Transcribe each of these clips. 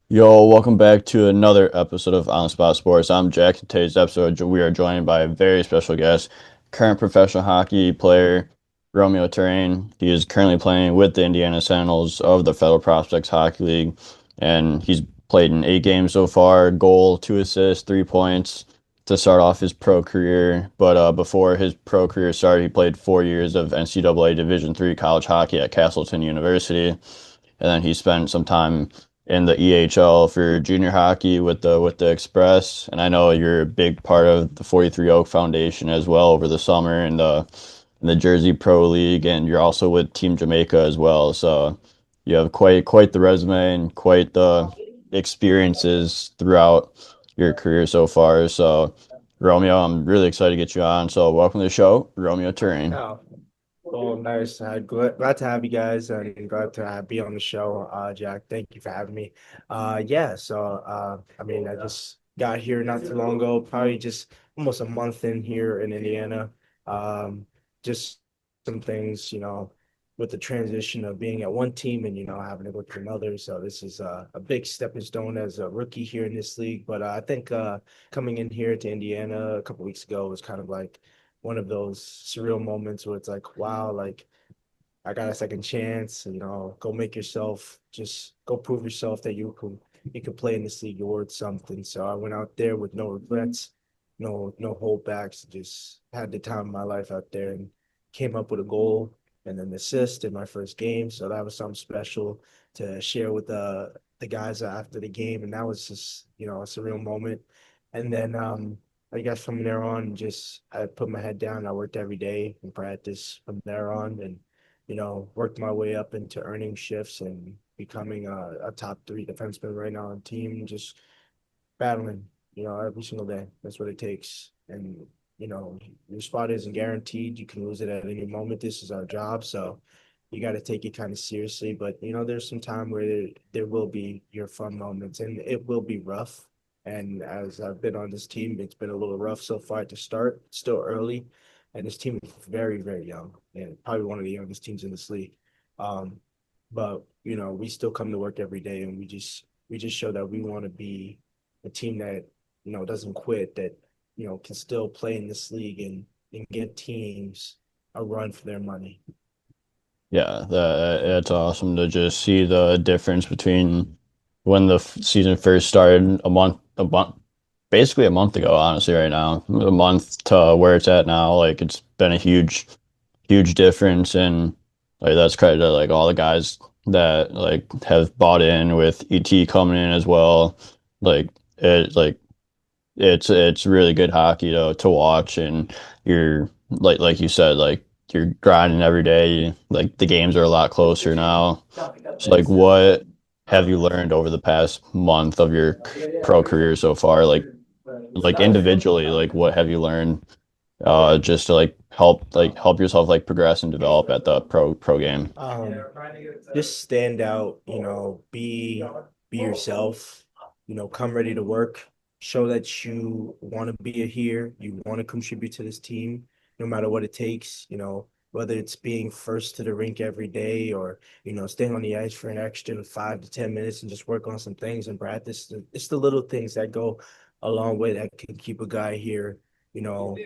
Yo, welcome back to another episode of On the Spot Sports. I'm Jack. In today's episode, we are joined by a very special guest, current professional hockey player Romeo Torain. He is currently playing with the Indiana Sentinels of the Federal Prospects Hockey League, and he's played in 8 games so far. Goal, 2 assists, 3 points to start off his pro career. But before his pro career started, he played 4 years of NCAA Division III college hockey at Castleton University, and then he spent some time in the EHL for junior hockey with the Express. And I know you're a big part of the 43 Oak Foundation as well over the summer in the Jersey Pro League, and you're also with Team Jamaica as well. So you have quite the resume and quite the experiences throughout your career so far. So Romeo, I'm really excited to get you on. So welcome to the show, Romeo Turing. Oh, well, nice. Glad to have you guys and glad to be on the show. Jack, thank you for having me. I just got here not too long ago, probably just almost a month in here in Indiana. Um, just some things, with the transition of being at one team and, having to go to another. So this is a big stepping stone as a rookie here in this league. But I think coming in here to Indiana a couple weeks ago was kind of like one of those surreal moments where it's like, wow, like I got a second chance, go make yourself, just go prove yourself that you can play in this league, you're worth something. So I went out there with no regrets, no holdbacks, just had the time of my life out there and came up with a goal and an assist in my first game. So that was something special to share with the guys after the game. And that was just, a surreal moment. And then I guess from there on, just I put my head down. I worked every day in practice from there on, and worked my way up into earning shifts and becoming a top three defenseman right now on team, just battling, every single day. That's what it takes. And, your spot isn't guaranteed. You can lose it at any moment. This is our job. So you got to take it kind of seriously. But, there's some time where there will be your fun moments and it will be rough. And as I've been on this team, it's been a little rough so far to start, still early. And this team is very, very young and probably one of the youngest teams in this league. Um, but we still come to work every day and we just show that we want to be a team that doesn't quit, that can still play in this league and get teams a run for their money. Yeah, that's awesome to just see the difference between when the season first started basically a month ago, honestly, right now, a month to where it's at now. Like it's been a huge difference, and like that's credit to like all the guys that like have bought in with ET coming in as well. Like like it's really good hockey to watch, and you're like you said, like you're grinding every day. Like the games are a lot closer now. So like what have you learned over the past month of your pro career so far? Like individually, like what have you learned just to help yourself like progress and develop at the pro game? Um, just stand out, be yourself, come ready to work, show that you want to be here, you want to contribute to this team, no matter what it takes, whether it's being first to the rink every day or, staying on the ice for an extra 5 to 10 minutes and just work on some things in practice. It's the little things that go a long way that can keep a guy here, you know,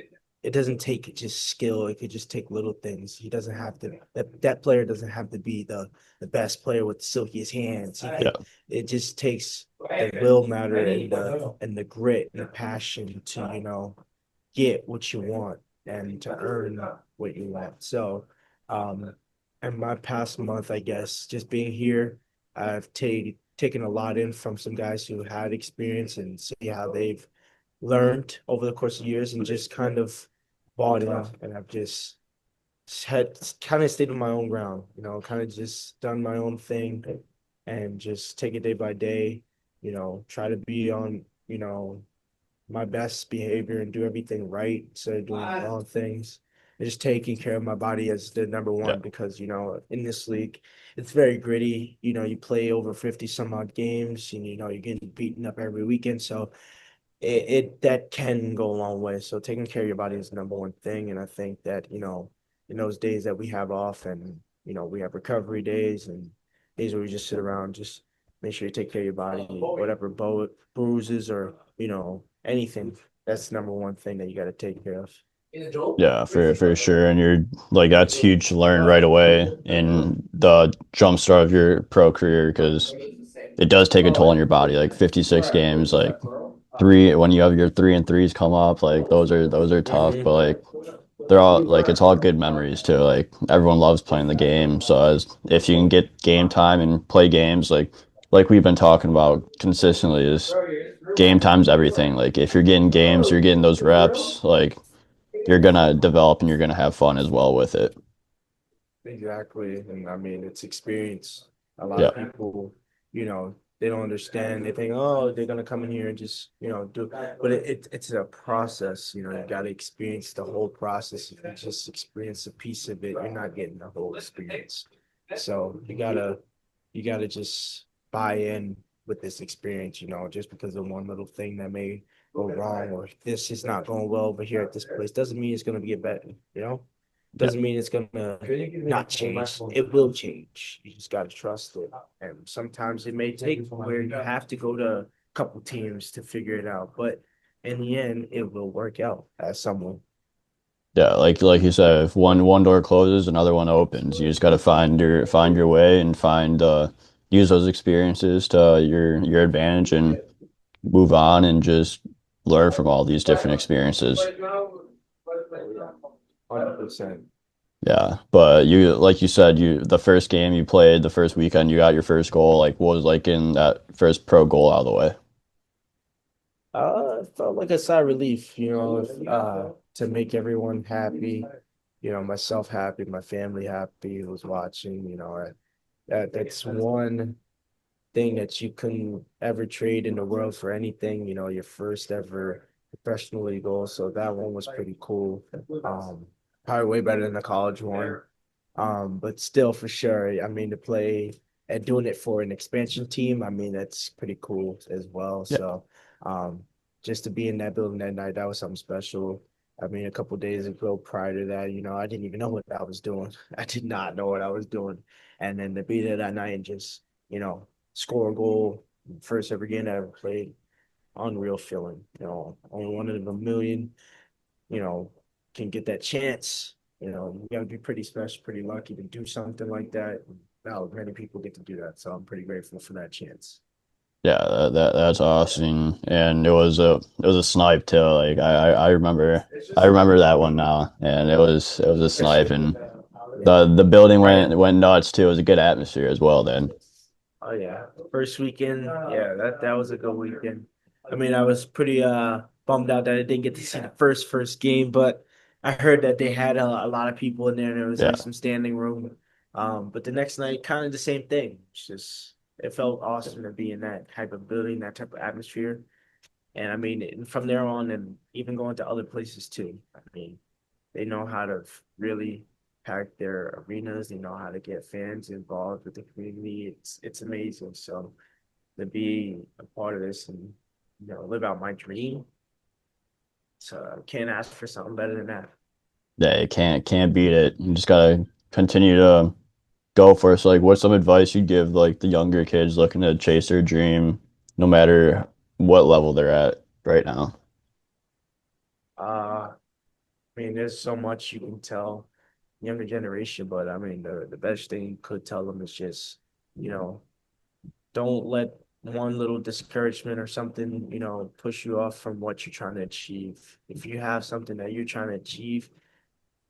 it doesn't take just skill. It could just take little things. He doesn't have to that player doesn't have to be the best player with the silkiest hands. Yeah. It just takes the will matter and the grit and the passion to, get what you want and to earn what you want. So in my past month, I guess, just being here, I've taken a lot in from some guys who had experience and see how they've learned over the course of years and just kind of bought in, and I've just had kind of stayed on my own ground, kind of just done my own thing and just take it day by day, try to be on, my best behavior and do everything right instead of doing wrong things. And just taking care of my body as the number Yeah. one because, in this league, it's very gritty. You play over 50 some odd games and, you're getting beaten up every weekend. So it that can go a long way. So taking care of your body is the number one thing. And I think that, in those days that we have off and, we have recovery days and days where we just sit around, just make sure you take care of your body, whatever bruises or, anything. That's number one thing that you got to take care of. Yeah, for sure. And you're like that's huge to learn right away in the jump start of your pro career because it does take a toll on your body. Like 56 games, like three when you have your 3-3s come up, like those are tough, but like they're all like it's all good memories too. Like everyone loves playing the game. So as if you can get game time and play games like we've been talking about consistently is game time's everything. Like if you're getting games, you're getting those reps, like you're gonna develop and you're gonna have fun as well with it. Exactly. And I mean, it's experience. A lot Yeah. of people, they don't understand. They think, oh, they're gonna come in here and just, do. But it's a process. You got to experience the whole process. If you just experience a piece of it, you're not getting the whole experience. So you gotta just buy in with this experience. Just because of one little thing that may go wrong or this is not going well over here at this place doesn't mean it's gonna get better. Yeah. Doesn't mean it's gonna not change. It will change. You just gotta trust it. And sometimes it may take where you have to go to a couple teams to figure it out. But in the end, it will work out as someone. Yeah, like you said, if one door closes, another one opens. You just got to find your way and find use those experiences to your advantage and move on and just learn from all these different experiences. 100%. Yeah, but you like you said, you the first game you played, the first weekend you got your first goal. Like what was like in that first pro goal out of the way? It felt like a sigh of relief, to make everyone happy, myself happy, my family happy who was watching, that's one thing that you couldn't ever trade in the world for anything, your first ever professional league goal. So that one was pretty cool. Um, Probably way better than the college one. But still for sure, I mean, to play and doing it for an expansion team, I mean, that's pretty cool as well. Yeah, So, um, just to be in that building that night, that was something special. I mean, a couple days ago prior to that, I didn't even know what I was doing. I did not know what I was doing. And then to be there that night and just, score a goal, first ever game I ever played, unreal feeling. Only one in a million, you know, can get that chance. You got to be pretty special, pretty lucky to do something like that. Not many people get to do that, so I'm pretty grateful for that chance. yeah, that's awesome. And it was a snipe too. Like I remember that one now, and it was a snipe, and Yeah. the building went nuts too. It was a good atmosphere as well then. Oh yeah. First weekend, yeah, that was a good weekend. I mean, I was pretty bummed out that I didn't get to see the first game, but I heard that they had a lot of people in there. There was Yeah, like some standing room. But the next night, kind of the same thing. It's just it felt awesome to be in that type of building, that type of atmosphere. And I mean, and from there on, and even going to other places too. I mean, they know how to really pack their arenas. They know how to get fans involved with the community. It's amazing. So to be a part of this and live out my dream, so I can't ask for something better than that. yeah, you can't beat it. You just gotta continue to go for it. So like, what's some advice you'd give like the younger kids looking to chase their dream, no matter what level they're at right now? I mean, there's so much you can tell younger generation, but I mean, the best thing you could tell them is just, you know, don't let one little discouragement or something, push you off from what you're trying to achieve. If you have something that you're trying to achieve,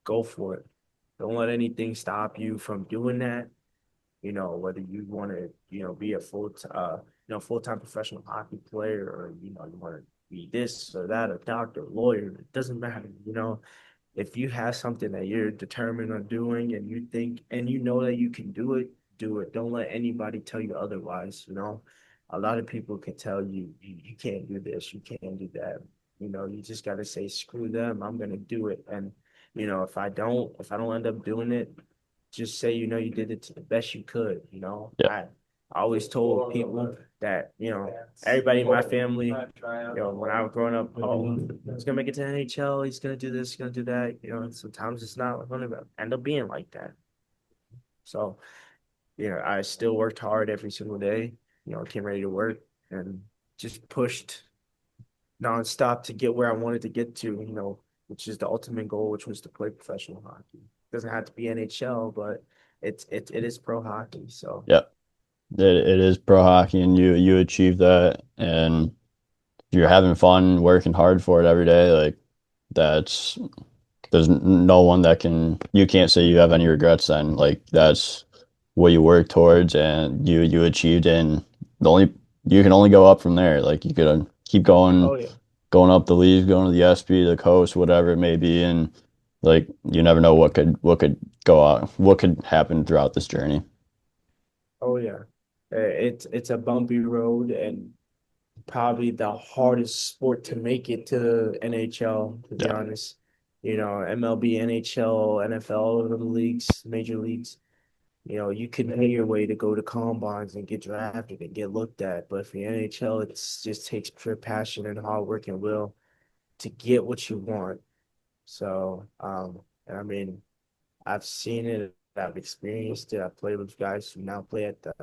go for it. Don't let anything stop you from doing that. Whether you want to, be a full-time professional hockey player or, you want to be this or that, a doctor, lawyer, it doesn't matter. If you have something that you're determined on doing and you think and you know that you can do it, do it. Don't let anybody tell you otherwise. A lot of people can tell you can't do this, you can't do that. You just got to say screw them. I'm gonna do it. And if I don't end up doing it, just say you did it to the best you could. Yeah, I always told people that everybody in my family, when I was growing up, oh, he's gonna make it to NHL, he's gonna do this, he's gonna do that. And sometimes it's not gonna end up being like that. So, I still worked hard every single day. came ready to work and just pushed nonstop to get where I wanted to get to, which is the ultimate goal, which was to play professional hockey. Doesn't have to be NHL, but it is pro hockey. So Yep. It is pro hockey, and you achieve that, and you're having fun, working hard for it every day. Like that's there's no one that can you can't say you have any regrets then. Like that's what you work towards, and you achieved, and the only you can only go up from there. Like you could keep oh yeah, going up the league, going to the SP, the coast, whatever it may be, and like you never know what could go out, what could happen throughout this journey. oh yeah. It's a bumpy road and probably the hardest sport to make it to the NHL, to be Yeah, honest. MLB, NHL, NFL, little leagues, major leagues. You can pay your way to go to combines and get drafted and get looked at. But for the NHL, it just takes pure passion and hard work and will to get what you want. So, and I mean, I've seen it, I've experienced it. I played with guys who now play at the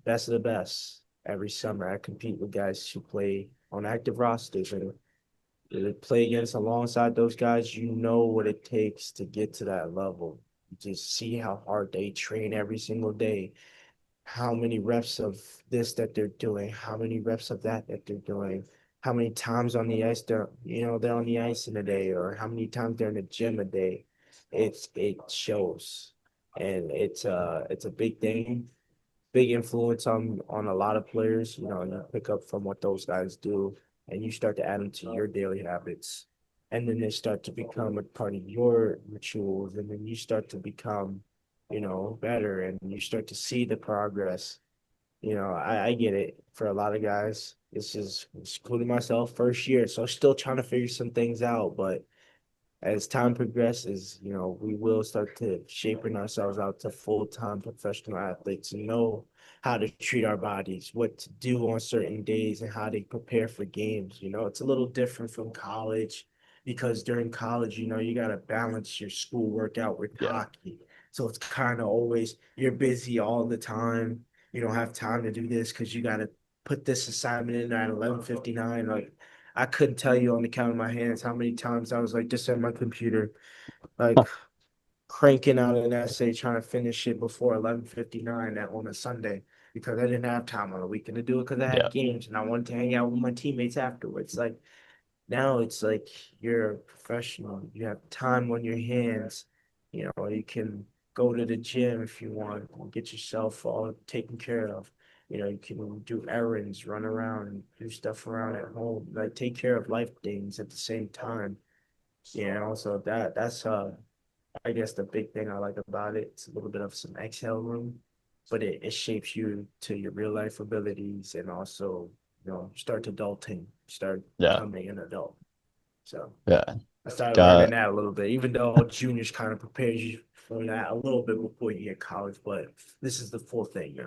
best of the best. Every summer, I compete with guys who play on active rosters and to play against alongside those guys. You know what it takes to get to that level. You just see how hard they train every single day, how many reps of this that they're doing, how many reps of that they're doing, how many times on the ice they're on the ice in a day, or how many times they're in the gym a day. It shows, and it's a big thing, big influence on a lot of players. And you pick up from what those guys do, and you start to add them to your daily habits, and then they start to become a part of your rituals, and then you start to become, better, and you start to see the progress. I get it for a lot of guys. It's just, including myself, first year, so still trying to figure some things out, but as time progresses, we will start to shaping ourselves out to full-time professional athletes and know how to treat our bodies, what to do on certain days, and how to prepare for games. It's a little different from college because during college, you got to balance your school workout with yeah, hockey. So it's kind of always you're busy all the time. You don't have time to do this because you got to put this assignment in at 11:59. Like I couldn't tell you on the count of my hands how many times I was like just at my computer, like cranking out an essay trying to finish it before 11:59 on a Sunday because I didn't have time on the weekend to do it because I yeah, had games and I wanted to hang out with my teammates afterwards. Like now it's like you're a professional. You have time on your hands. You can go to the gym if you want, and get yourself all taken care of. You can do errands, run around, and do stuff around at home, like take care of life things at the same time. So that's I guess the big thing I like about it. It's a little bit of some exhale room, but it shapes you to your real life abilities and also, start adulting, start yeah, becoming an adult. So yeah. I started learning Got that a little bit, even though juniors kind of prepares you for that a little bit before you get college, but this is the full thing.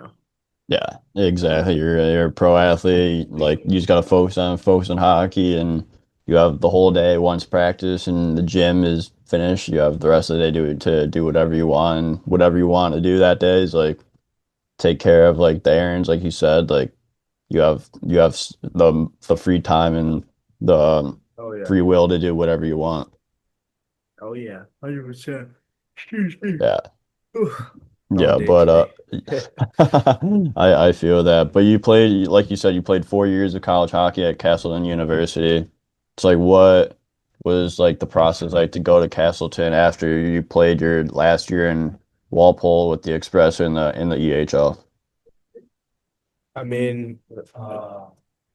Yeah, exactly. You're a pro athlete. Like you just gotta focus on hockey, and you have the whole day once practice and the gym is finished. You have the rest of the day to do whatever you want. And whatever you want to do that day is like take care of like the errands, like you said. Like you have the free time and the Oh yeah. free will to do whatever you want. Oh yeah. 100%. Excuse me. Yeah. Ooh, long Yeah, day but today. I feel that. But you played, like you said, you played 4 years of college hockey at Castleton University. It's like what was like the process like to go to Castleton after you played your last year in Walpole with the Express in the EHL? I mean, uh,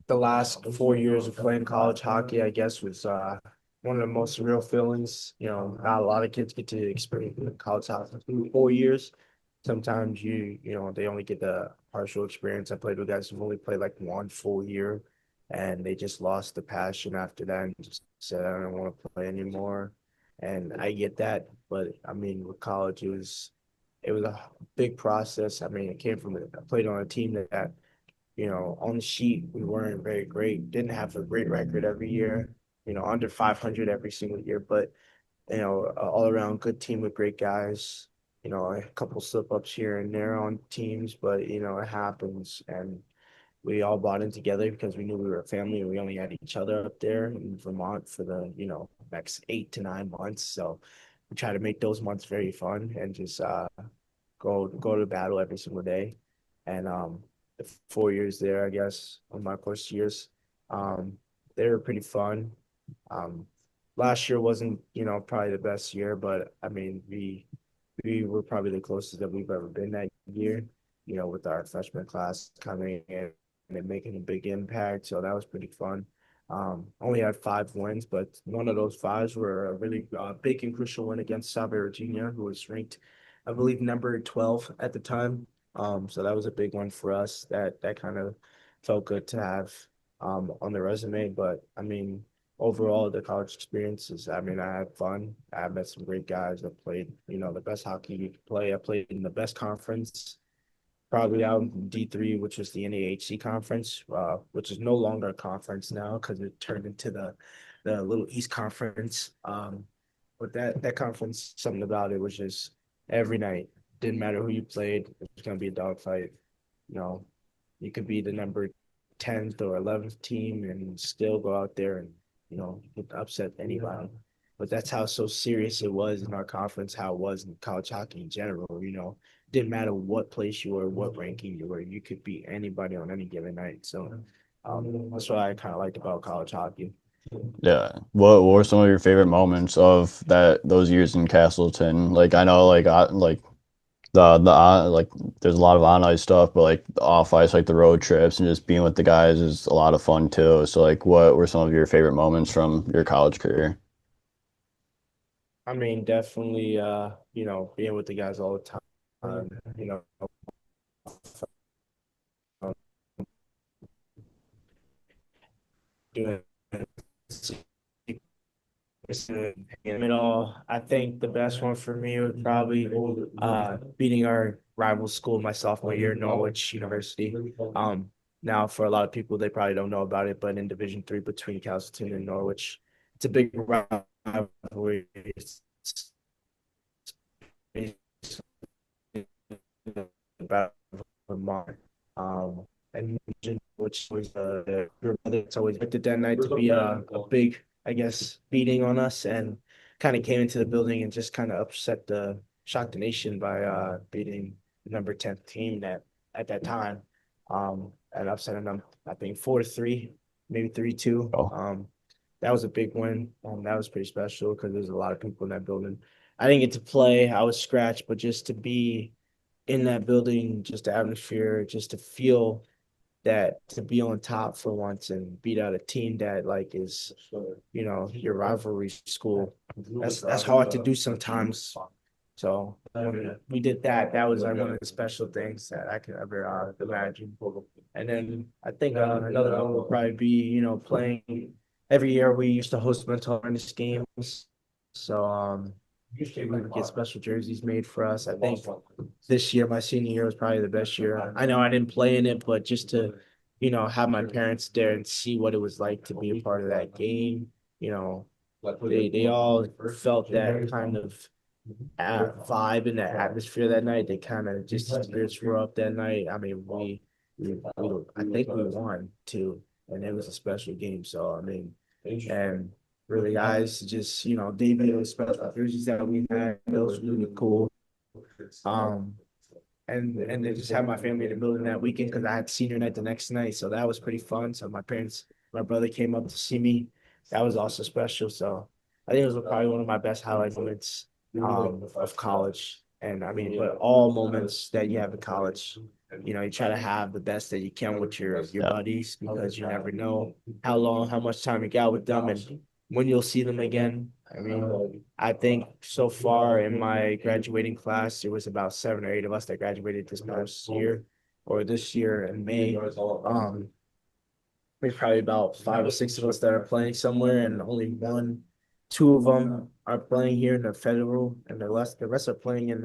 the last 4 years of playing college hockey, I guess, was one of the most surreal feelings. Not a lot of kids get to experience college hockey through 4 years. Sometimes they only get the partial experience. I played with guys who only played like one full year, and they just lost the passion after that and just said, I don't want to play anymore. And I get that, but I mean, with college, it was a big process. I mean, it came from I played on a team that on the sheet, we weren't very great, didn't have a great record every year, under 500 every single year, but, all around good team with great guys, a couple slip ups here and there on teams, but, it happens. And we all bought in together because we knew we were a family and we only had each other up there in Vermont for the, next 8 to 9 months. So we try to make those months very fun and just go to battle every single day. And the 4 years there, I guess, on my course years, um, they were pretty fun. Um, Last year wasn't, probably the best year, but I mean, we were probably the closest that we've ever been that year, with our freshman class coming in and making a big impact. So that was pretty fun. Only had 5 wins, but one of those fives were a really big and crucial win against South Virginia, who was ranked, I believe, number 12 at the time. So that was a big one for us. That kind of felt good to have on the resume. But I mean, overall, the college experiences, I mean, I had fun. I met some great guys. I played, the best hockey you could play. I played in the best conference, probably out in D3, which was the NAHC conference, which is no longer a conference now because it turned into the little East Conference. But that conference, something about it was just every night. Didn't matter who you played, it was gonna be a dogfight. You know, you could be the number 10th or 11th team and still go out there and, upset anybody. But that's how so serious it was in our conference, how it was in college hockey in general. Didn't matter what place you were, what ranking you were, you could beat anybody on any given night. So that's what I kind of liked about college hockey. Yeah. What were some of your favorite moments of those years in Castleton? Like I know like like there's a lot of on ice stuff, but like the off ice, like the road trips and just being with the guys is a lot of fun too. So like what were some of your favorite moments from your college career? I mean, definitely, being with the guys all the time, doing in it all. I think the best one for me would probably beating our rival school my sophomore year, Norwich University. Now for a lot of people, they probably don't know about it, but in Division 3 between Castleton and Norwich, it's a big rivalry. It's about Vermont. And which was your brother. It's always expected that night to be a big, I guess, beating on us, and kind of came into the building and just kind of shocked the nation by beating the number 10th team that at that time, and upsetting them, I think 4-3, maybe 3-2. Oh, That was a big win. That was pretty special because there's a lot of people in that building. I didn't get to play. I was scratched, but just to be in that building, just the atmosphere, just to feel that to be on top for once and beat out a team that like is, your rivalry school. That's hard to do sometimes. So when we did that, that was like one of the special things that I could ever imagine. And then I think another one would probably be, playing every year we used to host mental illness games. So we would get special jerseys made for us. I think this year, my senior year was probably the best year. I know I didn't play in it, but just to, have my parents there and see what it was like to be a part of that game, you know, they all felt that kind of vibe in the atmosphere that night. They kind of just spirits were up that night. I mean, I think we won too, and it was a special game. So I mean, and really, guys, just debut special jerseys that we had. It was really cool. Um, and they just had my family in the building that weekend because I had senior night the next night, so that was pretty fun. So my brother came up to see me. That was also special. So I think it was probably one of my best highlight moments of college. And I mean, but all moments that you have in college, you try to have the best that you can with your yeah. buddies because you never know how much time you got with them, and when you'll see them again. I mean, I think so far in my graduating class, there was about 7 or 8 of us that graduated this past year or this year in May. There's probably about 5 or 6 of us that are playing somewhere, and only two of them are playing here in the federal, and the rest are playing in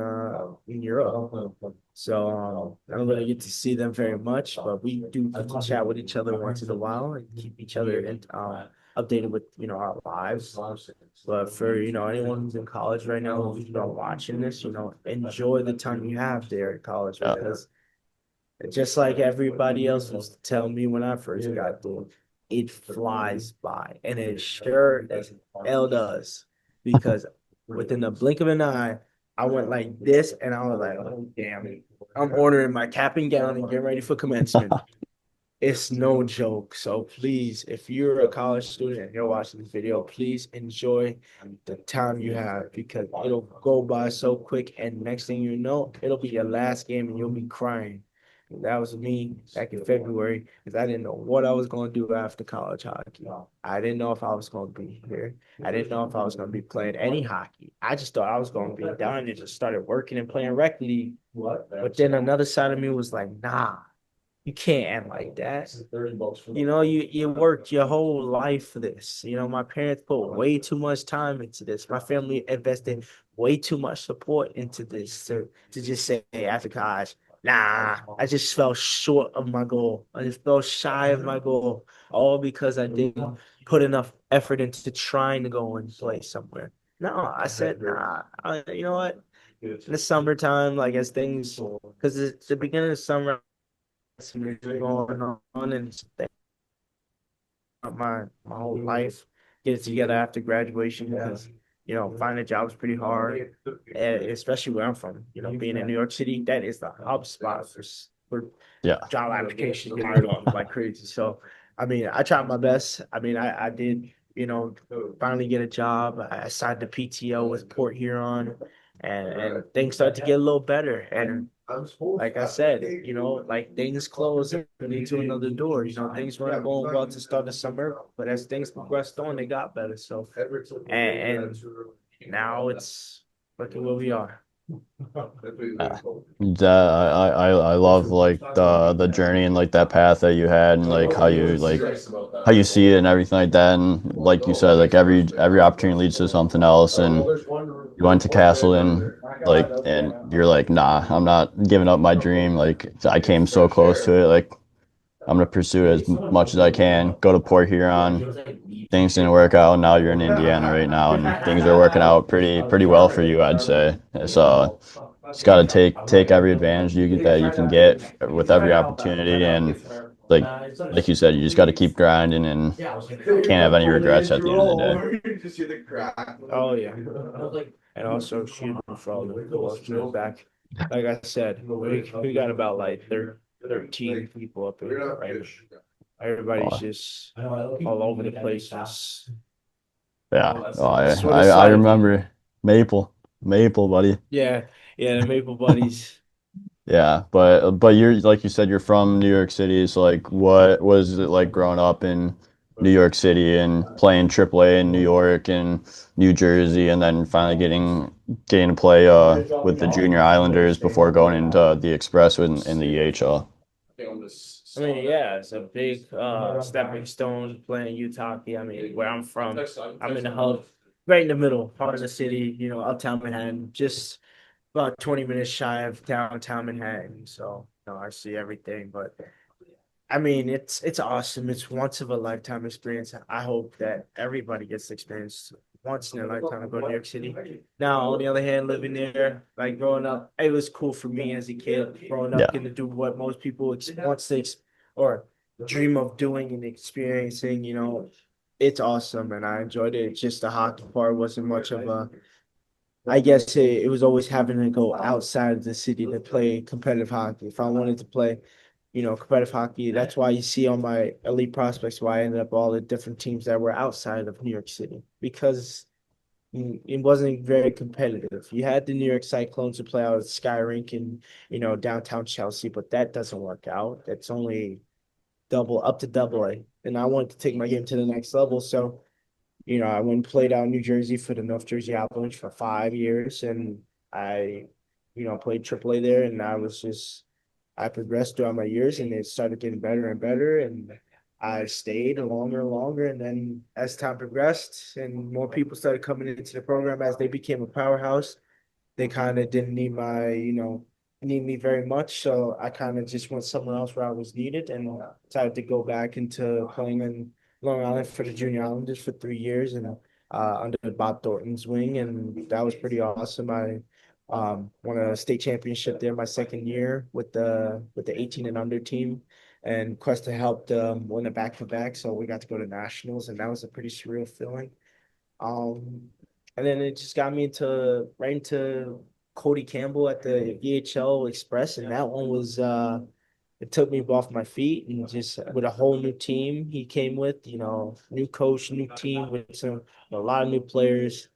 Europe. So I don't really get to see them very much, but we do get to chat with each other once in a while and keep each other updated with our lives. But for anyone who's in college right now, who's watching this, enjoy the time you have there at college Yeah. because just like everybody else used to tell me when I first got there, it flies by, and it sure as hell does. Because within the blink of an eye, I went like this, and I was like, "Oh damn!" I'm ordering my cap and gown and getting ready for commencement. It's no joke. So please, if you're a college student and you're watching this video, please enjoy the time you have because it'll go by so quick. And next thing you know, it'll be your last game and you'll be crying. That was me back in February because I didn't know what I was going to do after college hockey. I didn't know if I was going to be here. I didn't know if I was going to be playing any hockey. I just thought I was going to be down and just started working and playing rec league. But then another side of me was like, nah, you can't end like that. You worked your whole life for this. My parents put way too much time into this. My family invested way too much support into this to just say hey, after college, nah, I just fell short of my goal. I just fell shy of my goal, all because I didn't put enough effort into trying to go and play somewhere. No, I said, nah, you know what? In the summertime, like as things, because it's the beginning of summer, some going on and my whole life, get it together after graduation because finding a job is pretty hard, especially where I'm from. Being in New York City, that is the hub spot for Yeah. job applications get hired on like crazy. So, I mean, I tried my best. I mean, I did, finally get a job. I signed the PTO with Port Huron, and things started to get a little better. And like I said, like things close and lead to another door. Things weren't going well to start the summer, but as things progressed on, they got better. So, and now it's look at where we are. Yeah. That I love like the journey and like that path that you had and like how you see it and everything like that and like you said like every opportunity leads to something else and you went to Castleton like and you're like nah I'm not giving up my dream like I came so close to it like I'm gonna pursue it as much as I can go to Port Huron things didn't work out. Now you're in Indiana right now, and things are working out pretty well for you, I'd say. So just got to take every advantage that you can get with every opportunity, and like like you said, you just got to keep grinding and can't have any regrets at the end of the day. Oh yeah. And also excuse me for all the emotional back. Like I said, we got about like 13 people up here, right? Everybody's Oh, just all over the place. Just yeah, oh, that's what it's I like. remember Maple, buddy. Yeah, yeah, the Maple Buddies. Yeah, but you're like you said, you're from New York City. So like, what was it like growing up in New York City and playing AAA in New York and New Jersey, and then finally getting to play with the Junior Islanders before going into the Express in the EHL. I mean, yeah, it's a big stepping stone playing Utah hockey. I mean, where I'm from, I'm in the hub, right in the middle, part of the city, uptown Manhattan, just about 20 minutes shy of downtown Manhattan. So, I see everything. But I mean, it's awesome. It's once of a lifetime experience. I hope that everybody gets to experience once in a lifetime to go to New York City. Now, on the other hand, living there, like growing up, it was cool for me as a kid. Growing up, Yeah, getting to do what most people wants to or dream of doing and experiencing. It's awesome, and I enjoyed it. It's just the hockey part wasn't much of a. I guess it was always having to go outside of the city to play competitive hockey. If I wanted to play competitive hockey. That's why you see on my elite prospects why I ended up all the different teams that were outside of New York City because it wasn't very competitive. You had the New York Cyclones to play out at Sky Rink in, downtown Chelsea, but that doesn't work out. That's only double A. And I wanted to take my game to the next level. So, I went and played out in New Jersey for the North Jersey Avalanche for 5 years and I, played AAA there and I progressed throughout my years and it started getting better and better. And I stayed longer and longer. And then as time progressed and more people started coming into the program as they became a powerhouse, they kind of didn't need me very much. So I kind of just went somewhere else where I was needed and decided to go back into playing in Long Island for the Junior Islanders for 3 years and under Bob Thornton's wing. And that was pretty awesome. Won a state championship there my second year with the 18 and under team, and Cuesta helped win a back to back, so we got to go to nationals, and that was a pretty surreal feeling. Um, and then it just got me into right into Cody Campbell at the VHL Express, and that one was it took me off my feet, and just with a whole new team he came with, new coach, new team with a lot of new players,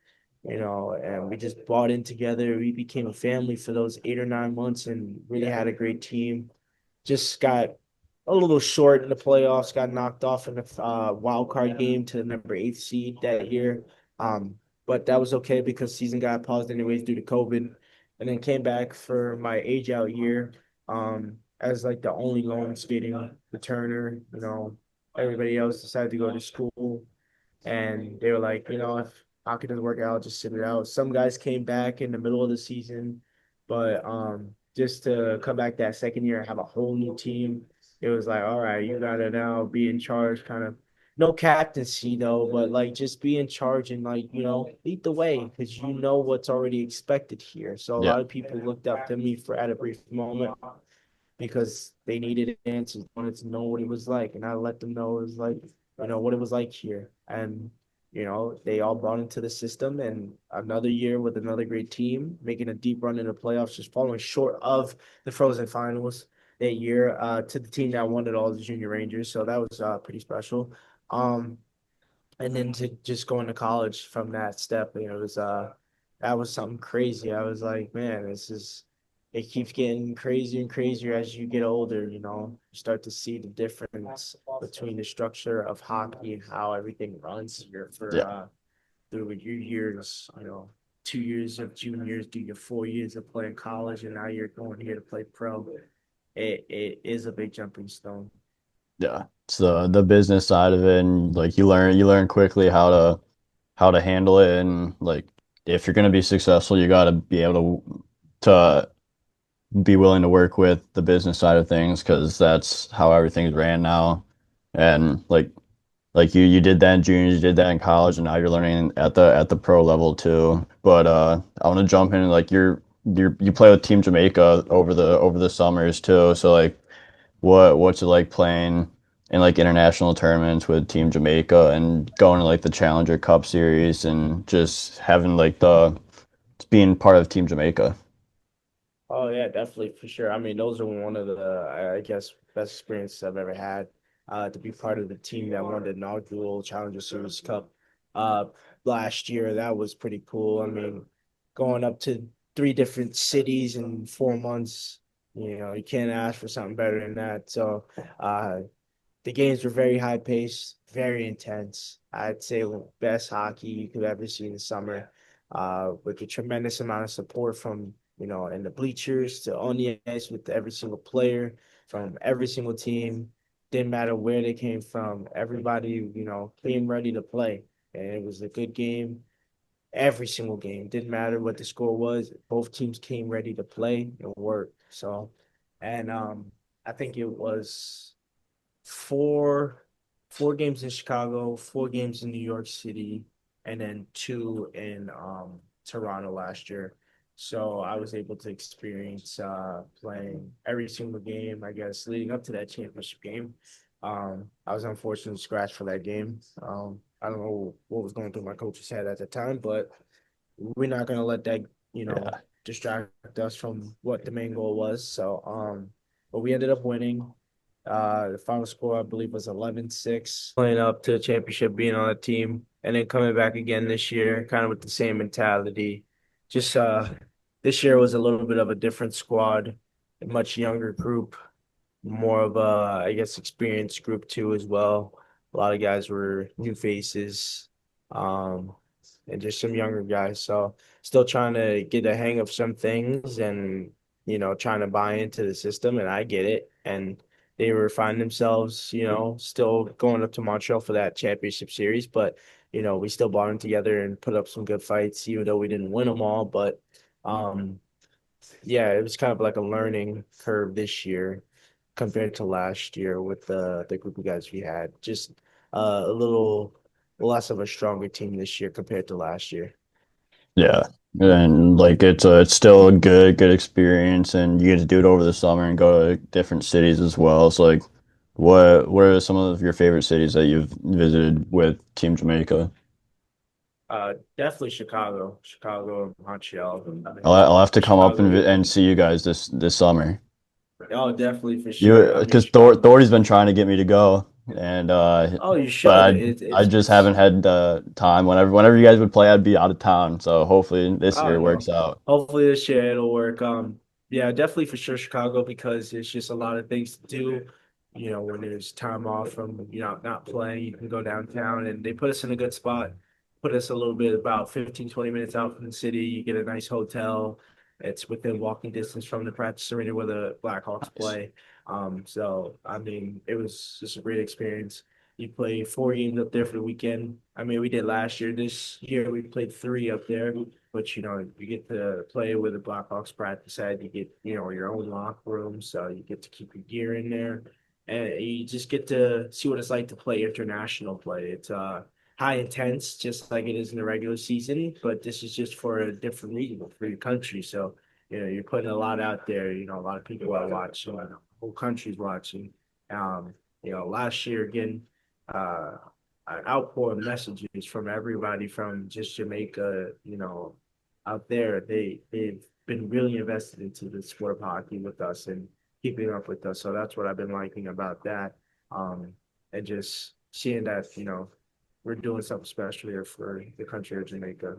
and we just bought in together. We became a family for those 8 or 9 months and really had a great team. Just got a little short in the playoffs, got knocked off in the wild card game to the number 8 seed that year. Um, but that was okay because season got paused anyways due to COVID, and then came back for my age out year as like the only lone skating returner. Everybody else decided to go to school, and they were like, if hockey doesn't work out, just sit it out. Some guys came back in the middle of the season, but just to come back that second year and have a whole new team, it was like, all right, you gotta now be in charge, kind of. No captaincy though, but like just be in charge and like, lead the way because you know what's already expected here. So a Yeah. lot of people looked up to me for at a brief moment because they needed answers, wanted to know what it was like, and I let them know it was like, what it was like here, and they all bought into the system, and another year with another great team, making a deep run in the playoffs, just falling short of the Frozen Finals that year, to the team that won it all, the Junior Rangers. So that was pretty special. Um, and then to just going to college from that step, it was that was something crazy. I was like, man, it keeps getting crazier and crazier as you get older, you start to see the difference between the structure of hockey and how everything runs here for Yeah. through your years, 2 years of juniors, do your 4 years of playing college, and now you're going here to play pro. It is a big jumping stone. Yeah. It's the business side of it, and like you learn quickly how to handle it, and like if you're gonna be successful, you gotta be able to be willing to work with the business side of things because that's how everything's ran now. And like you did that in juniors, you did that in college, and now you're learning at the pro level too. But I want to jump in, like you play with Team Jamaica over the summers too. So like what's it like playing in like international tournaments with Team Jamaica and going to like the Challenger Cup series and just having like the being part of Team Jamaica. Oh yeah, definitely for sure. I mean, those are one of the I guess best experiences I've ever had. To be part of the team that won the inaugural Challenger Series Cup uh last year. That was pretty cool. I mean, going up to three different cities in 4 months, you can't ask for something better than that. So the games were very high paced, very intense. I'd say the best hockey you could ever see in the summer, with a tremendous amount of support from, in the bleachers to on the ice with every single player from every single team. Didn't matter where they came from. Everybody, came ready to play. And it was a good game every single game. Didn't matter what the score was. Both teams came ready to play and work. So, and I think it was four four games in Chicago, 4 games in New York City, and then two in Toronto last year. So I was able to experience playing every single game, I guess, leading up to that championship game. I was unfortunately scratched for that game. I don't know what was going through my coach's head at the time, but we're not gonna let that, Yeah. distract us from what the main goal was. So, but we ended up winning. The final score, I believe, was 11-6. Playing up to the championship, being on a team, and then coming back again this year, kind of with the same mentality. Just this year was a little bit of a different squad, a much younger group, more of a, I guess, experienced group too as well. A lot of guys were new faces, um, and just some younger guys. So still trying to get a hang of some things and, trying to buy into the system. And I get it. And they were finding themselves, still going up to Montreal for that championship series. But, we still bought them together and put up some good fights, even though we didn't win them all. But um, yeah, it was kind of like a learning curve this year compared to last year with the group of guys we had. Just a little less of a stronger team this year compared to last year. Yeah. And like it's still a good experience and you get to do it over the summer and go to different cities as well. So like what are some of your favorite cities that you've visited with Team Jamaica? Definitely Chicago, Montreal. I'll have to come up Chicago. and see you guys this summer. Oh, definitely for sure. You I mean, because Chicago. Thordy's been trying to get me to go and Oh, you but should. I just It's haven't had time. Whenever you guys would play, I'd be out of town. So hopefully this year Oh it works no. out. Hopefully this year it'll work. Yeah, definitely for sure Chicago because there's just a lot of things to do. You know, when there's time off from, not playing, you can go downtown and they put us in a good spot. Put us a little bit about 15, 20 minutes out from the city. You get a nice hotel. It's within walking distance from the practice arena where the Blackhawks Nice. play. So I mean, it was just a great experience. You play 4 games up there for the weekend. I mean, we did last year. This year we played three up there, but you get to play with the Blackhawks practice side. You get your own locker room, so you get to keep your gear in there, and you just get to see what it's like to play international play. It's high intense, just like it is in the regular season, but this is just for a different reason for your country. So you're putting a lot out there. A lot of people are watching, the whole country's watching. Um, last year again. Uh, an outpour of messages from everybody from just Jamaica, out there. They've been really invested into the sport of hockey with us and keeping up with us. So that's what I've been liking about that. Um, and just seeing that, we're doing something special here for the country of Jamaica.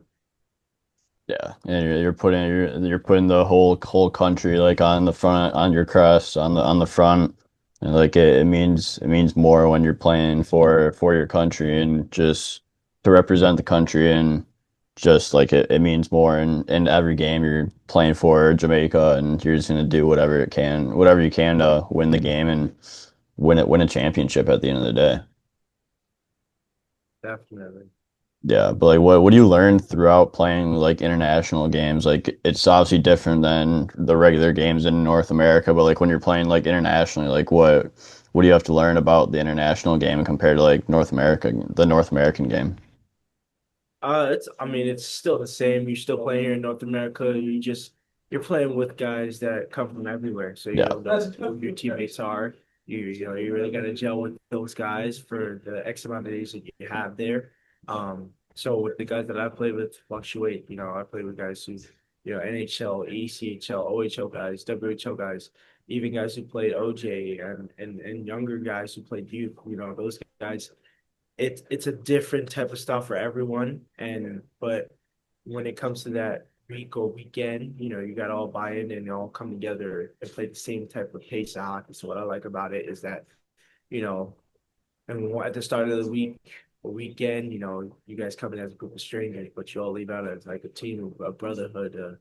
Yeah, and you're putting the whole country like on the front on your crest on the front, and like it means more when you're playing for your country and just to represent the country and just like it means more in every game you're playing for Jamaica and you're just gonna do whatever you can to win the game and win a championship at the end of the day. Definitely. Yeah, but like what do you learn throughout playing like international games? Like it's obviously different than the regular games in North America, but like when you're playing like internationally, like what do you have to learn about the international game compared to like the North American game? I mean, it's still the same. You're still playing here in North America. You're playing with guys that come from everywhere. So you Yeah. don't know who your teammates are. You really got to gel with those guys for the X amount of days that you have there. So with the guys that I play with fluctuate. I play with guys who, NHL, ECHL, OHL guys, WHL guys, even guys who played OJ and younger guys who played youth. Those guys it's a different type of stuff for everyone. But when it comes to that week or weekend, you got to all buy in and all come together and play the same type of pace of hockey. So what I like about it is that, you know, and at the start of the week or weekend, you guys come in as a group of strangers, but you all leave out as like a team, a brotherhood,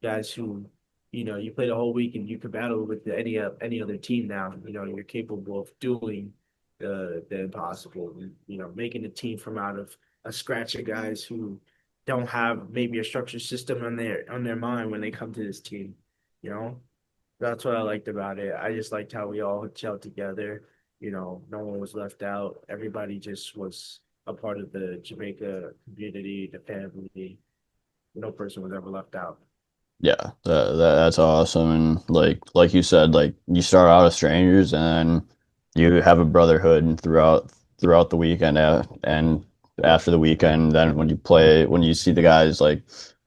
guys who, you play the whole week and you can battle with any other team now. You're capable of doing the impossible. Making a team from out of a scratch of guys who don't have maybe a structured system on their mind when they come to this team. You know, that's what I liked about it. I just liked how we all gelled together. No one was left out. Everybody just was a part of the Jamaica community, the family. No person was ever left out. Yeah, that's awesome. And like you said, like you start out as strangers and you have a brotherhood throughout the weekend and after the weekend, then when you see the guys like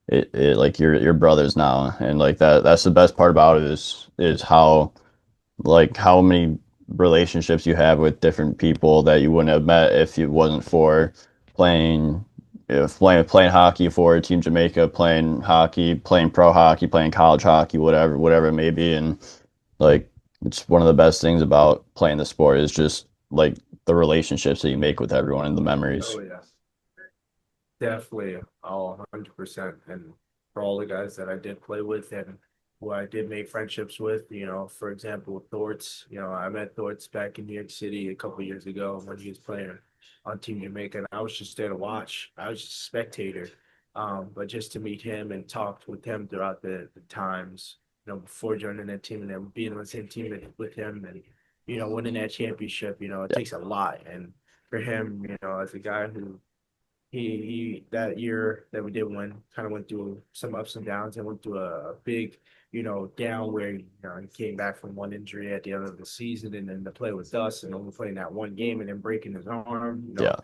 it like your brothers now and like that's the best part about it is how many relationships you have with different people that you wouldn't have met if it wasn't for playing if playing hockey for Team Jamaica, playing hockey, playing pro hockey, playing college hockey, whatever it may be, and like it's one of the best things about playing the sport is just like the relationships that you make with everyone and the memories. Oh yeah. Definitely, 100%. And for all the guys that I did play with and who I did make friendships with, for example, Thorts, I met Thorts back in New York City a couple years ago when he was playing on Team Jamaica, and I was just there to watch. I was just a spectator. But just to meet him and talk with him throughout the times, before joining that team and then being on the same team with him and, winning that championship, it Yeah, takes a lot. And for him, as a guy who he that year that we did win kind of went through some ups and downs and went through a big, down where he came back from one injury at the end of the season and then to play with us and only playing that one game and then breaking his arm. Yeah.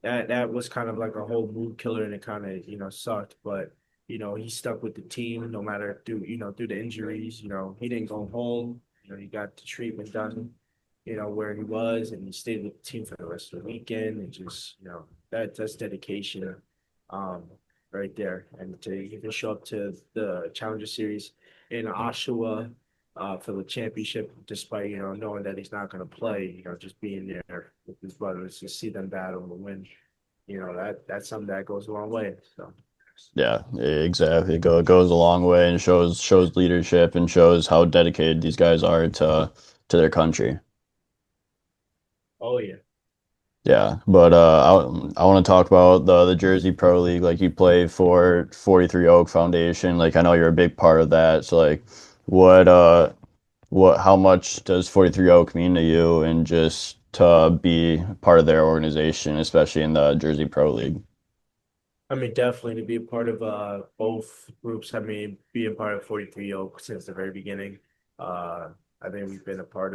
That was kind of like a whole mood killer and it kind of sucked, but he stuck with the team no matter through the injuries. He didn't go home. He got the treatment done, where he was, and he stayed with the team for the rest of the weekend. And just that's dedication, um, right there. And to even show up to the Challenger Series in Oshawa, for the championship, despite knowing that he's not going to play, just being there with his brothers to see them battle and win, that's something that goes a long way. So, Yeah, exactly. It goes a long way and shows leadership and shows how dedicated these guys are to their country. oh yeah. Yeah, but I want to talk about the Jersey Pro League. Like you play for 43 Oak Foundation. Like I know you're a big part of that. So like, what how much does 43 Oak mean to you, and just to be part of their organization, especially in the Jersey Pro League? I mean, definitely to be a part of both groups. I mean, being part of 43 Oak since the very beginning. Uh, I think I've been a part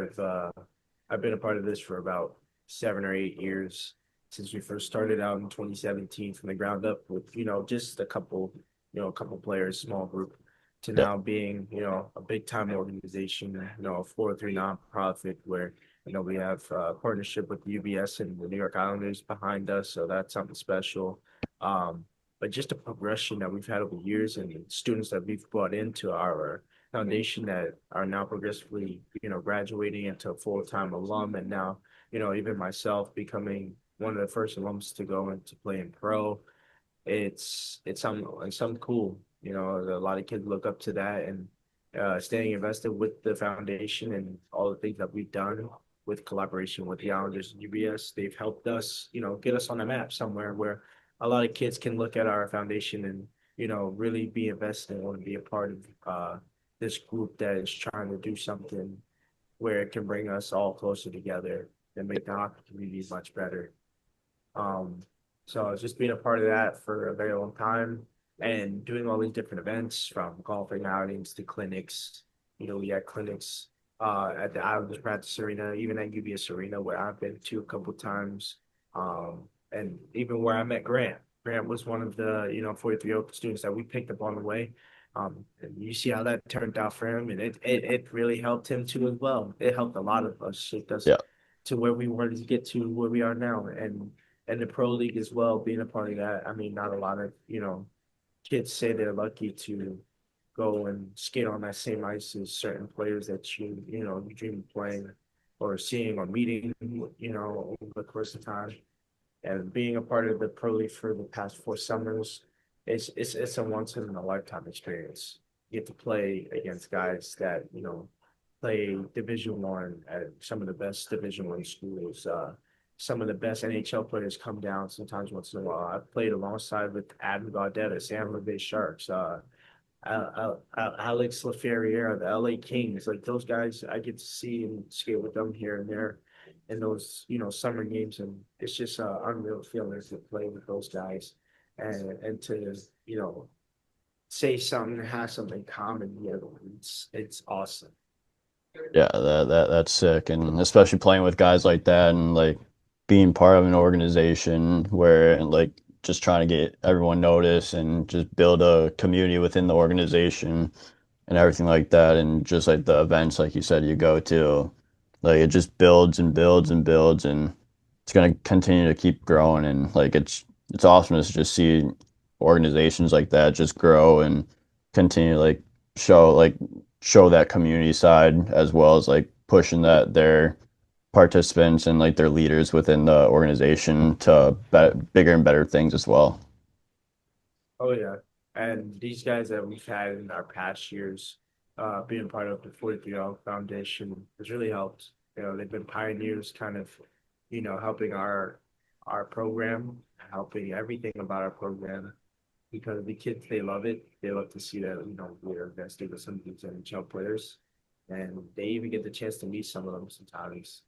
of this for about 7 or 8 years since we first started out in 2017 from the ground up with, just a couple players, small group, to Yeah, now being, a big time organization, a 403 nonprofit where, we have a partnership with the UBS and the New York Islanders behind us. So that's something special. Um, but just the progression that we've had over years and students that we've brought into our foundation that are now progressively, graduating into a full-time alum, and now, even myself becoming one of the first alums to go into playing pro. It's something cool. A lot of kids look up to that and staying invested with the foundation and all the things that we've done with collaboration with the Islanders and UBS. They've helped us, get us on the map somewhere where a lot of kids can look at our foundation and, really be invested and want to be a part of this group that is trying to do something where it can bring us all closer together and make the hockey community much better. Um, so just being a part of that for a very long time and doing all these different events from golfing outings to clinics. We had clinics at the Islanders practice arena, even at UBS Arena, where I've been to a couple times. And even where I met Grant. Grant was one of the, 43 Open students that we picked up on the way. And you see how that turned out for him, and it really helped him too as well. It helped a lot of us, shaped us yeah, to where we wanted to get to where we are now. And the pro league as well, being a part of that. I mean, not a lot of, kids say they're lucky to go and skate on that same ice as certain players that you dream of playing or seeing or meeting, over the course of time. And being a part of the pro league for the past 4 summers, it's a once in a lifetime experience. You get to play against guys that, play Division 1 at some of the best Division 1 schools. Some of the best NHL players come down sometimes once in a while. I've played alongside with Adam Gaudette at San Jose Sharks, Alex LaFerriere, the LA Kings. Like those guys, I get to see and skate with them here and there in those, summer games, and it's just an unreal feeling to play with those guys and to, say something, have something common. It's awesome. yeah. That's sick, and especially playing with guys like that, and like being part of an organization where like just trying to get everyone noticed and just build a community within the organization and everything like that, and just like the events like you said you go to, like it just builds and builds and builds, and it's gonna continue to keep growing, and like it's awesome to just see organizations like that just grow and continue to like show like show that community side, as well as like pushing that their participants and like their leaders within the organization to bigger and better things as well. Oh yeah. And these guys that we've had in our past years, being part of the 43 Foundation has really helped. They've been pioneers kind of, helping our program, helping everything about our program because the kids they love it. They love to see that, we're invested with some of these NHL players. And they even get the chance to meet some of them sometimes.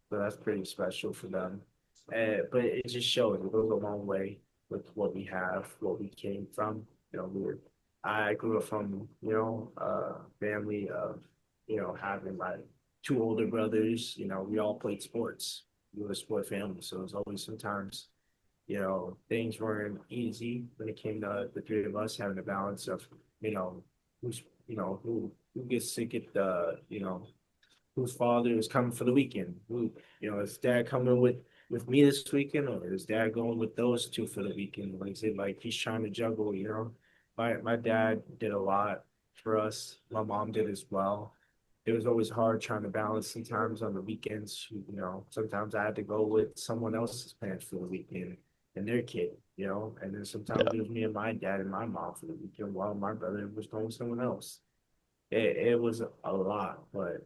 So that's pretty special for them. But it just shows it goes a long way with what we have, what we came from. You know, I grew up from, family of, having my two older brothers. You know, we all played sports. We were a sport family, so it was always sometimes, things weren't easy when it came to the three of us having a balance of, you know, who's, who gets to get the, whose father is coming for the weekend. Who, is dad coming with me this weekend, or is dad going with those two for the weekend? Like I said, like he's trying to juggle. My dad did a lot for us. My mom did as well. It was always hard trying to balance sometimes on the weekends. Sometimes I had to go with someone else's plans for the weekend and their kid. And then sometimes Yeah, it was me and my dad and my mom for the weekend while my brother was going with someone else. It was a lot, but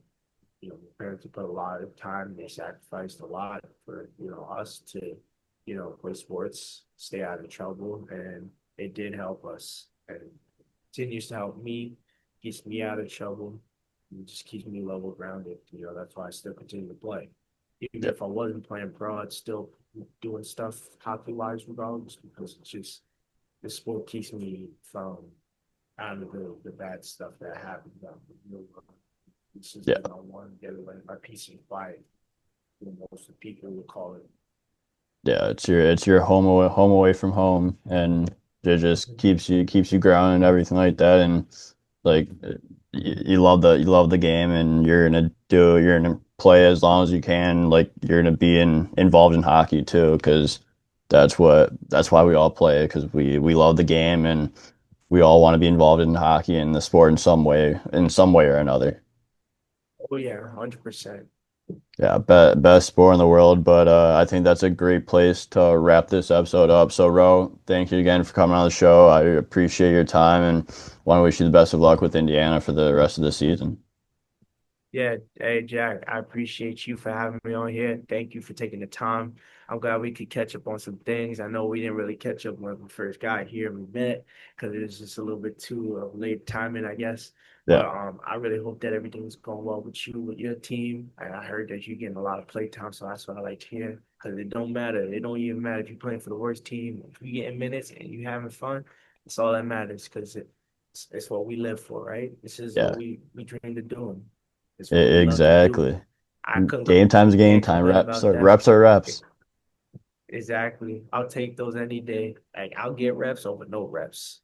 my parents put a lot of time. They sacrificed a lot for, us to, play sports, stay out of trouble. And it did help us and continues to help me, keeps me out of trouble, and just keeps me level grounded. That's why I still continue to play. Even yeah, if I wasn't playing pro, I'd still doing stuff hockey wise regardless because it's just the sport keeps me from out of the bad stuff that happens. It's just, yeah. one get away by peace and quiet. Most people would call it. Yeah, it's your home away from home, and it just keeps you grounded and everything like that. And like you love the game, and you're gonna play as long as you can. Like you're gonna be involved in hockey too, because that's why we all play because we love the game and we all want to be involved in hockey and the sport in some way or another. Oh yeah, 100%. Yeah, best sport in the world, but I think that's a great place to wrap this episode up. So, Ro, thank you again for coming on the show. I appreciate your time and want to wish you the best of luck with Indiana for the rest of the season. Yeah, hey Jack, I appreciate you for having me on here. Thank you for taking the time. I'm glad we could catch up on some things. I know we didn't really catch up when we first got here and we met because it was just a little bit too late timing, I guess. Yeah, But I really hope that everything's going well with you, with your team. And I heard that you're getting a lot of play time, so that's what I like to hear. Because it don't matter. It don't even matter if you're playing for the worst team. If you're getting minutes and you having fun, it's all that matters because it's what we live for, right? This is what yeah, we dreamed of doing. It's what we love to do. exactly. I couldn't, Game time's game can't time. complain Reps about are that. reps are reps. Exactly. I'll take those any day. Like I'll get reps over no reps.